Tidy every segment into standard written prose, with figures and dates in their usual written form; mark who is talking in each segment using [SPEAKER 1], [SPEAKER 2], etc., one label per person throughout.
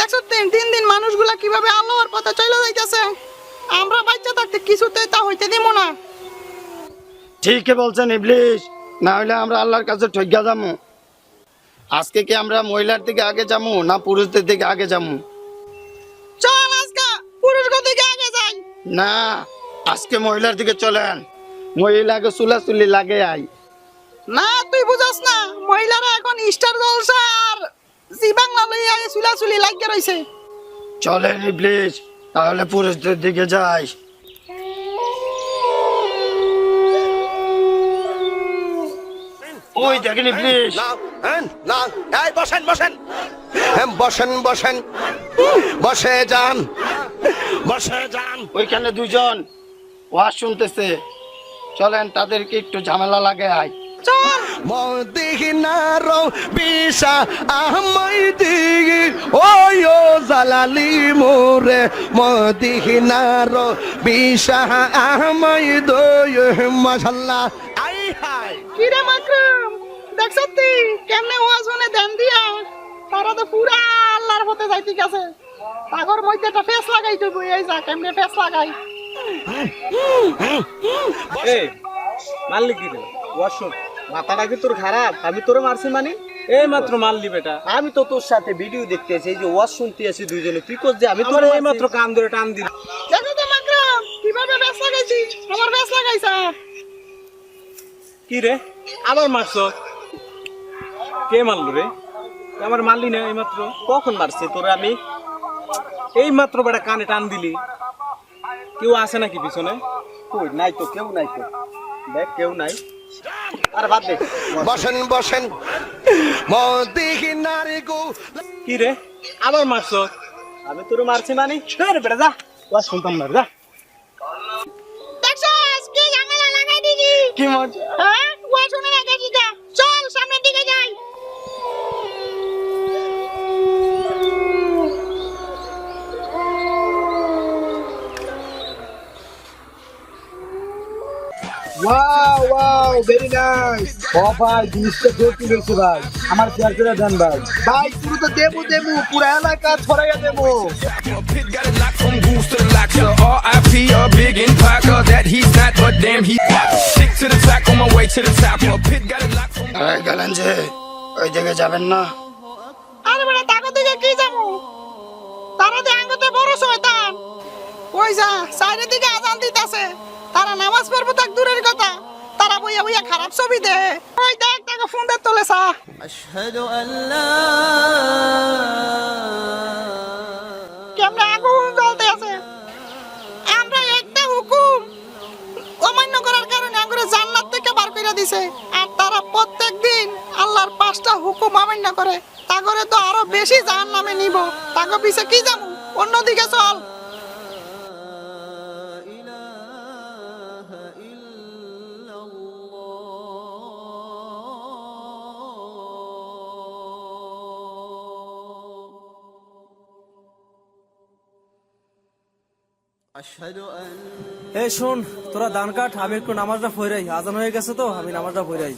[SPEAKER 1] দেখছো দিন দিন মানুষগুলা কিভাবে আল্লাহর পথে চলে যাইতেছে। আমরা বাচ্চা থাকতে কিছুতেই তা হইতে দিব না।
[SPEAKER 2] ঠিকই বলছেন ইবলিশ, না হলে আমরা আল্লাহর কাছে ঠইগা যাবো। আজকে কি আমরা মহিলার দিকে আগে যাবো না পুরুষদের দিকে আগে যাবো?
[SPEAKER 1] চল আজকে পুরুষদের দিকে আগে যাই।
[SPEAKER 2] না, আজকে মহিলার দিকে চলেন। মহিলাকে চুলাচুলি লাগে আই।
[SPEAKER 1] না তুই বুঝাস না, মহিলারা এখন স্টার জলসা আর জি বাংলা লইয়া চুলাচুলি লাগিয়ে রইছে।
[SPEAKER 2] চলেন ইবলিশ, তাহলে পুরুষদের দিকে যাই। ওই দেখেন ইবলিশ।
[SPEAKER 3] বসেন বসেন বসেন বসেন বসে যান, বসে যান।
[SPEAKER 2] ওইখানে দুজন ওয়াজ শুনতেছে, চলেন তাদেরকে একটু ঝামেলা লাগে আই।
[SPEAKER 1] চল
[SPEAKER 3] মদিনার বিশা আহমদি ওই ও জালালি মোরে মদিনার বিশা আহমদ মাশাআল্লাহ। আই হাই
[SPEAKER 1] কিরে মাকরুম, দেখছ তুই কেমনে ওয়াজ শুনে দেন দিয়া তারা তো পুরা আল্লাহর পথে যাইতে গেছে। তাগর মধ্যে একটা ফেস লাগাই তুই বই, এই যা কেমনে ফেস লাগাই।
[SPEAKER 4] এই মারলি কি রে? ওয়াশরুম মাথাটা কি তোর খারাপ? আমি তোরে মারছি মানে এই মাত্র মারলি বেটা। আমি তো তোর সাথে ভিডিও দেখতে আছি, এই যে ওয়াশ শুনতে আছি দুইজনে, তুই কোস যে আমি তোরে এই মাত্র কান ধরে টান দিলাম।
[SPEAKER 1] দেখো তো মাকরুম কিভাবে ফেস লাগাইছি, আমার ফেস লাগাইছা।
[SPEAKER 4] কি রে আবার মারছ? কে মারলো রে? আমার মারলি না এই মাত্র? কখন মারছি তোরে আমি? এই মাত্র বেটা কানে টান দিলি। কেউ আছে নাকি পিছনে? কই নাই তো, কেউ নাই তো, দেখ কেউ নাই। আরে বাদ দে,
[SPEAKER 3] বসেন বসেন মদিনার গো।
[SPEAKER 4] কি রে আবার মারছ? আমি তোরে মারছি মানে রে বেটা, যা ওয়াজ শুনতাম না, যা।
[SPEAKER 1] দেখছো আজকে ঝামেলা লাগাই দিছি।
[SPEAKER 4] কি মজা।
[SPEAKER 1] হ্যাঁ ওয়াজ শুনে লাগাইছি যা। চল সামনের দিকে যাই।
[SPEAKER 5] Wow wow very nice. ও ভাই জিনিসটা দেখতে গেছে ভাই, আমার শেয়ার করে দেন ভাই। ভাই পুরো তো দেবো দেবো, পুরো এলাকা ছড়াইয়া দেবো।
[SPEAKER 6] Pit got it locked from goose to the lock. So R.I.P. a big in Parker that he's not, but damn he stick to the track on my way to the top. Pit got it locked from.
[SPEAKER 2] গেলেন যে ওই দিকে যাবেন না?
[SPEAKER 1] আরে বেটা তাকো দিকে কি যাবো, তারা যে আঙ্গতে বড় শয়তান। ওই যা সাইডের দিকে আজান দিতেছে, তারা নামাজ পড়বো তাক দূরের কথা, তারা বইয়া বইয়া খারাপ ছবি দে। ওই দেখ তাকে ফোন দে তোলে সা। কেমনে আগুন জ্বলতে আছে। আমরা একটা হুকুম অমান্য করার কারণে আমরা জান্নাত থেকে বার করে দিছে, আর তারা প্রত্যেকদিন আল্লাহর 5টা হুকুম অমান্য করে। তাগরে তো আরো বেশি জাহান্নামে নিব। তাগো পিছে কি যাবো, অন্যদিকে চল।
[SPEAKER 7] এই শোন, তোরা দান কাট, আমি একটু নামাজটা পড়াই। আজান হয়ে গেছে তো, আমি নামাজটা পড়াই।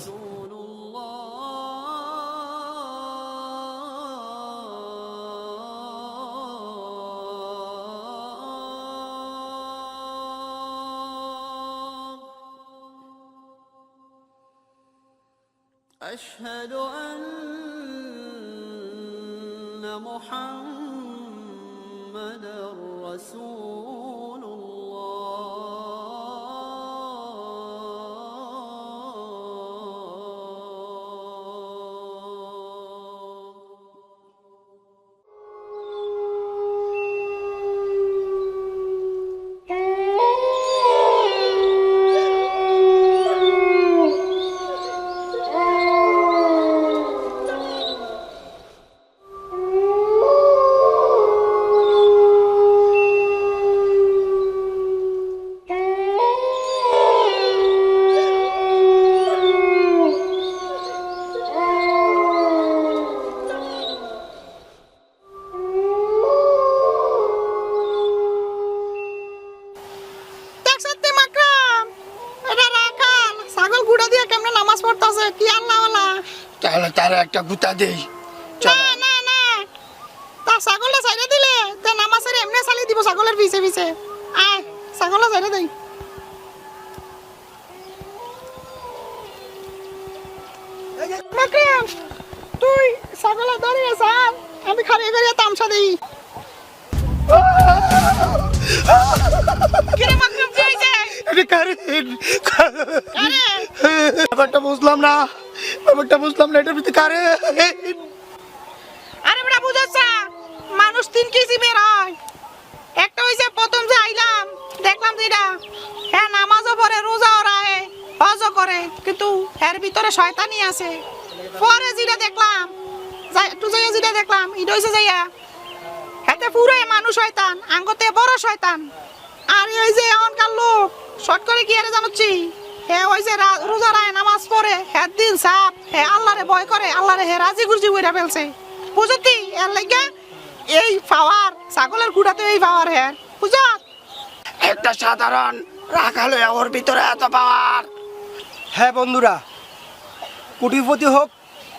[SPEAKER 8] আশহাদু আন্না মুহাম্মাদার
[SPEAKER 2] তাহলে তারা একটা গুতা দেই।
[SPEAKER 1] না না না, তা ছাগলটা সাইডে ছাগলের পিছে পিছে আয় ছাগল ছেড়ে দেই মাকড়িয়ান তুই ছাগল দাঁড়িয়ে আছ আমি খারিয়ে খারিয়ে তামসা দেই কিরে মাকড়িয়ান কি হইছে
[SPEAKER 2] এটা কারে
[SPEAKER 1] আরে
[SPEAKER 2] ব্যাপারটা বুঝলাম না এটার ভিতরে কারে
[SPEAKER 1] আরে বেটা বুঝছ মানুষ 3 কেজি বের হয় একটা হইছে প্রথম যে আইলাম দেখলাম যেটা হ্যাঁ নামাজও পড়ে রোজাও রাখে হজও করে কিন্তু এর ভিতরে শয়তানি আছে পরে যেটা দেখলাম একটু যাইয়া যেটা দেখলাম এটা হইছে যাইয়া হাতে পুরো মানুষ শয়তান আঙ্গতে বড় শয়তান আর ওই যে এমনকার লোক শর্ট করে কি আরে জানোচ্ছি হ্যাঁ ওই যে রোজা রায় নামাজ পড়ে হ্যাঁ দিল সাপ হ্যাঁ আল্লাহরে ভয় করে আল্লাহরে হে রাজি গুরজি বইরা ফেলছে বুঝতি এর লাগা এই পাওয়ার ছাগলের গুড়াতে এই পাওয়ার হ্যাঁ বুঝছ
[SPEAKER 2] একটা সাধারণ রাখাল ওর ভিতরে এত পাওয়ার।
[SPEAKER 5] হ্যাঁ বন্ধুরা, কোটিপতি হোক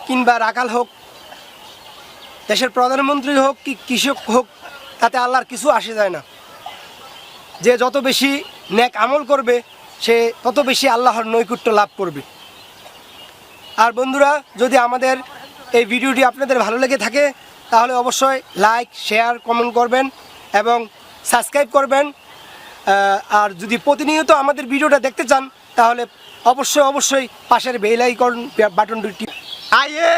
[SPEAKER 5] কিংবা রাখাল হোক, দেশের প্রধানমন্ত্রী হোক কি কৃষক হোক, তাতে আল্লাহর কিছু আসে যায় না। যে যত বেশি নেক আমল করবে সে তত বেশি আল্লাহর নৈকট্য লাভ করবে। আর বন্ধুরা, যদি আমাদের এই ভিডিওটি আপনাদের ভালো লেগে থাকে তাহলে অবশ্যই লাইক, শেয়ার, কমেন্ট করবেন এবং সাবস্ক্রাইব করবেন। আর যদি প্রতিনিয়ত আমাদের ভিডিওটা দেখতে চান তাহলে অবশ্যই পাশের বেল আইকন বাটনটি
[SPEAKER 2] আয়ে